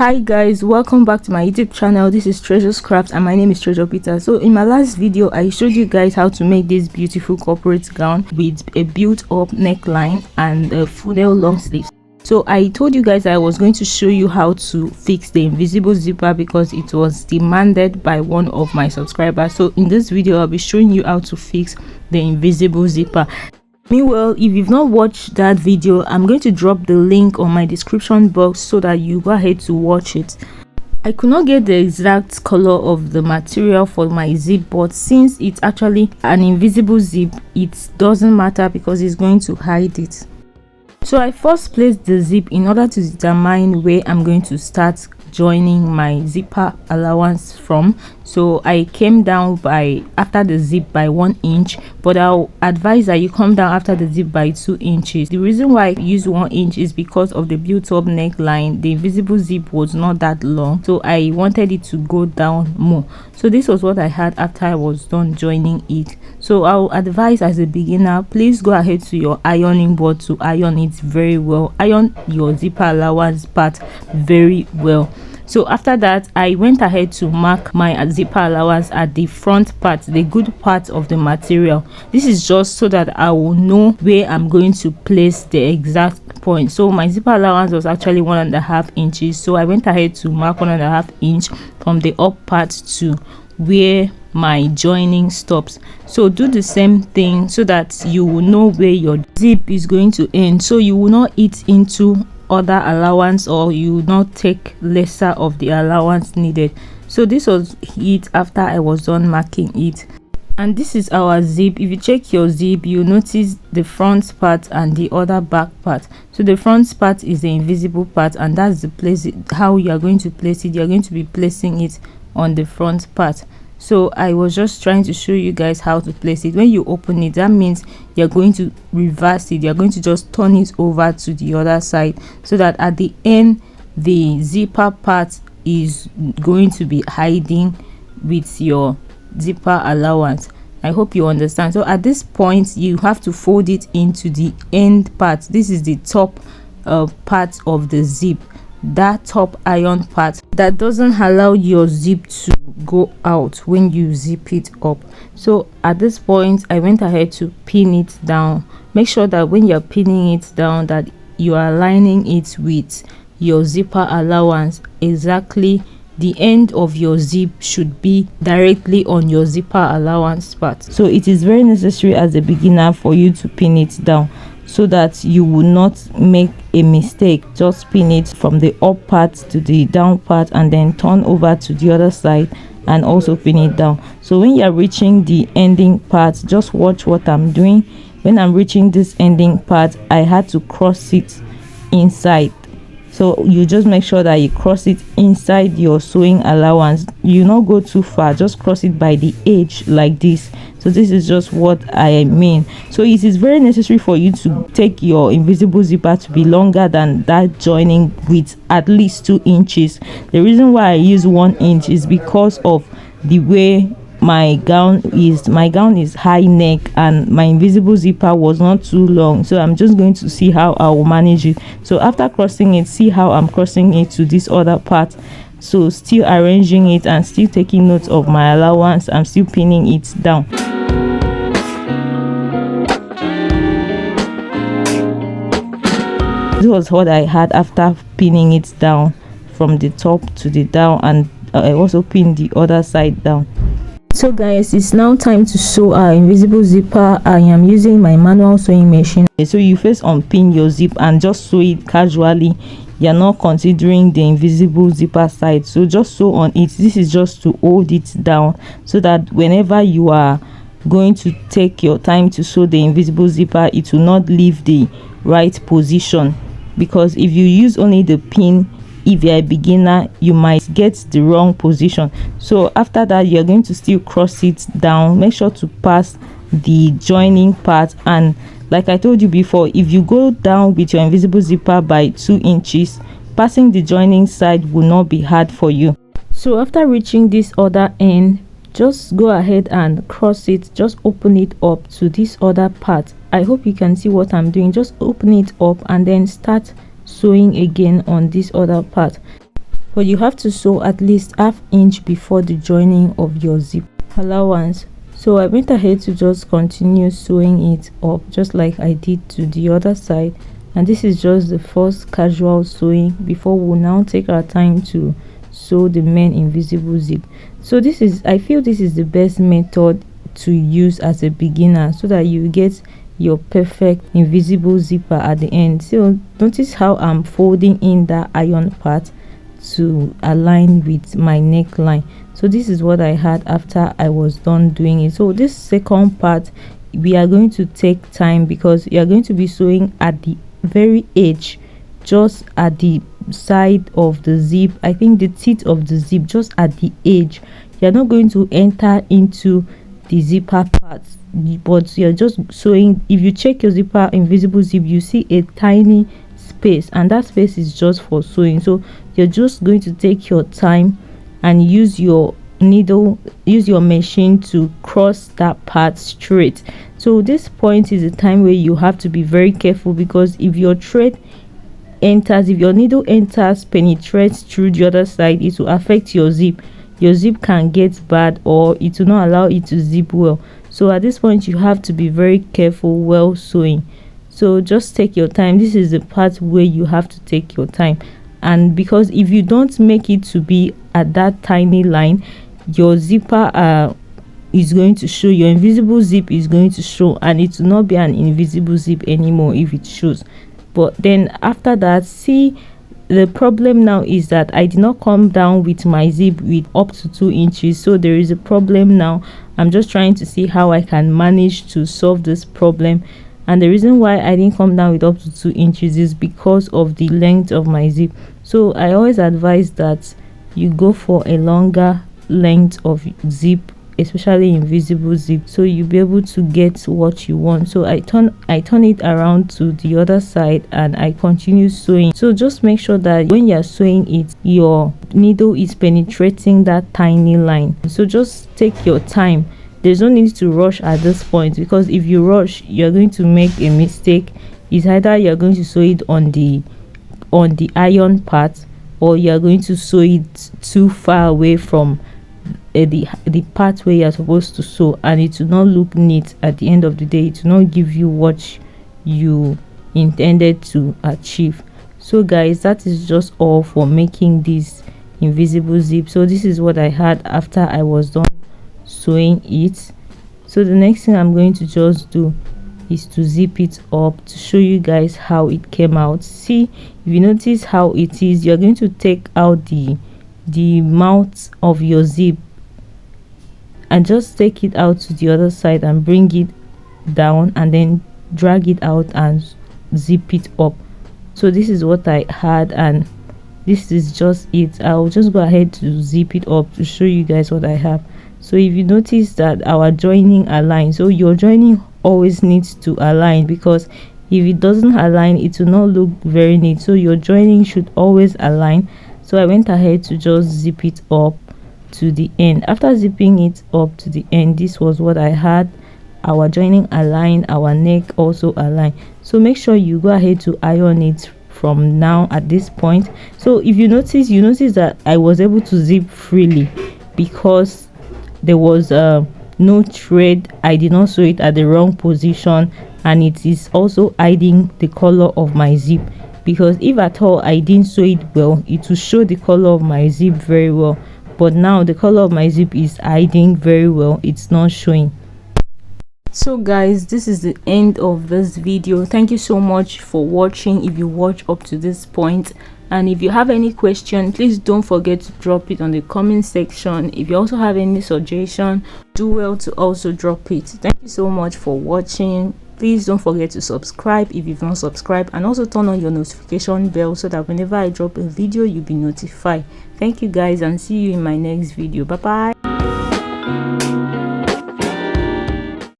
Hi guys, welcome back to my YouTube channel. This is Treasure's Craft and my name is Treasure Peter. So in my last video I showed you guys how to make this beautiful corporate gown with a built up neckline and a funnel long sleeves. So I told you guys I was going to show you how to fix the invisible zipper because it was demanded by one of my subscribers. So in this video I'll be showing you how to fix the invisible zipper. Meanwhile, if you've not watched that video, I'm going to drop the link on my description box so that you go ahead to watch it. I could not get the exact color of the material for my zip, but since it's actually an invisible zip, it doesn't matter because it's going to hide it. So I first placed the zip in order to determine where I'm going to start joining my zipper allowance from. So I came down after the zip by 1 inch, but I'll advise that you come down after the zip by 2 inches. The reason why I use 1 inch is because of the built-up neckline. The invisible zip was not that long, so I wanted it to go down more. So this was what I had after I was done joining it. So I'll advise, as a beginner, please go ahead to your ironing board to iron it very well. Iron your zipper allowance part very well. So after that, I went ahead to mark my zipper allowance at the front part, the good part of the material. This is just so that I will know where I'm going to place the exact point. So my zipper allowance was actually 1.5 inches, so I went ahead to mark 1.5 inch from the up part to where my joining stops. So do the same thing so that you will know where your zip is going to end, so you will not eat into other allowance or you will not take lesser of the allowance needed. So this was it after I was done marking it, and this is our zip. If you check your zip, you notice the front part and the other back part. So the front part is the invisible part, and that's the place how you are going to place it. You're going to be placing it on the front part. So I was just trying to show you guys how to place it. When you open it, that means you're going to reverse it. You're going to just turn it over to the other side so that at the end the zipper part is going to be hiding with your zipper allowance. I hope you understand. So at this point you have to fold it into the end part. This is the top part of the zip, that top iron part that doesn't allow your zip to go out when you zip it up. So at this point I went ahead to pin it down. Make sure that when you're pinning it down that you are aligning it with your zipper allowance. Exactly, the end of your zip should be directly on your zipper allowance part. So it is very necessary as a beginner for you to pin it down so that you will not make a mistake. Just pin it from the up part to the down part and then turn over to the other side and also pin it down. So when you're reaching the ending part, just watch what I'm doing. When I'm reaching this ending part, I had to cross it inside. So you just make sure that you cross it inside your sewing allowance. You not go too far, just cross it by the edge like this. So this is just what I mean. So it is very necessary for you to take your invisible zipper to be longer than that joining with at least 2 inches. The reason why I use 1 inch is because of the way my gown is high neck and my invisible zipper was not too long. So I'm just going to see how I will manage it. So after crossing it, see how I'm crossing it to this other part. So still arranging it and still taking note of my allowance. I'm still pinning it down. This was what I had after pinning it down from the top to the down, and I also pinned the other side down. So guys, it's now time to sew our invisible zipper. I am using my manual sewing machine. So you first unpin your zip and just sew it casually. You're not considering the invisible zipper side, so just sew on it. This is just to hold it down so that whenever you are going to take your time to sew the invisible zipper, it will not leave the right position. Because if you use only the pin, if you're a beginner, you might get the wrong position. So after that, you're going to still cross it down. Make sure to pass the joining part, and like I told you before, if you go down with your invisible zipper by 2 inches, passing the joining side will not be hard for you. So after reaching this other end, just go ahead and cross it. Just open it up to this other part. I hope you can see what I'm doing. Just open it up and then start sewing again on this other part. but you have to sew at least ½ inch before the joining of your zip allowance. So I went ahead to just continue sewing it up just like I did to the other side, and this is just the first casual sewing before we'll now take our time to sew the main invisible zip. So this is, I feel this is the best method to use as a beginner so that you get your perfect invisible zipper at the end. So notice how I'm folding in that iron part to align with my neckline. So this is what I had after I was done doing it. So this second part, we are going to take time because you are going to be sewing at the very edge, just at the side of the zip, I think the teeth of the zip, just at the edge. You're not going to enter into the zipper part, but you're just sewing. If you check your zipper invisible zip, you see a tiny space, and that space is just for sewing. So you're just going to take your time and use your needle, use your machine to cross that part straight. So this point is a time where you have to be very careful, because if your thread enters, if your needle enters, penetrates through the other side, it will affect your zip. Your zip can get bad, or it will not allow it to zip well. So at this point you have to be very careful while sewing. So just take your time. This is the part where you have to take your time, and because if you don't make it to be at that tiny line, your zipper is going to show, your invisible zip is going to show, and it will not be an invisible zip anymore if it shows. But then after that, see, the problem now is that I did not come down with my zip with up to 2 inches. So there is a problem now. I'm just trying to see how I can manage to solve this problem. And the reason why I didn't come down with up to 2 inches is because of the length of my zip. So I always advise that you go for a longer length of zip, especially invisible zip, so you'll be able to get what you want. So I turn it around to the other side and I continue sewing. So just make sure that when you're sewing it, your needle is penetrating that tiny line. So just take your time. There's no need to rush at this point, because if you rush, you're going to make a mistake. It's either you're going to sew it on the iron part, or you're going to sew it too far away from the part where you're supposed to sew, and it will not look neat. At the end of the day, it will not give you what you intended to achieve. So guys, that is just all for making this invisible zip. So this is what I had after I was done sewing it. So the next thing I'm going to just do is to zip it up to show you guys how it came out. See, if you notice how it is, you're going to take out the mouth of your zip and just take it out to the other side and bring it down, and then drag it out and zip it up. So this is what I had, and this is just it. I'll just go ahead to zip it up to show you guys what I have. So if you notice that our joining aligns, so your joining always needs to align, because if it doesn't align, it will not look very neat. So your joining should always align. So I went ahead to just zip it up to the end. After zipping it up to the end, this was what I had. Our joining aligned, our neck also aligned. So make sure you go ahead to iron it from now at this point. So if you notice, that I was able to zip freely because there was no thread. I did not sew it at the wrong position, and it is also hiding the color of my zip, because if at all I didn't sew it well, it will show the color of my zip very well. But now the color of my zip is hiding very well, it's not showing. So guys, this is the end of this video. Thank you so much for watching, if you watch up to this point. And if you have any question, please don't forget to drop it on the comment section. If you also have any suggestion, do well to also drop it. Thank you so much for watching. Please don't forget to subscribe if you've not subscribed, and also turn on your notification bell so that whenever I drop a video, you'll be notified. Thank you guys, and see you in my next video. Bye bye.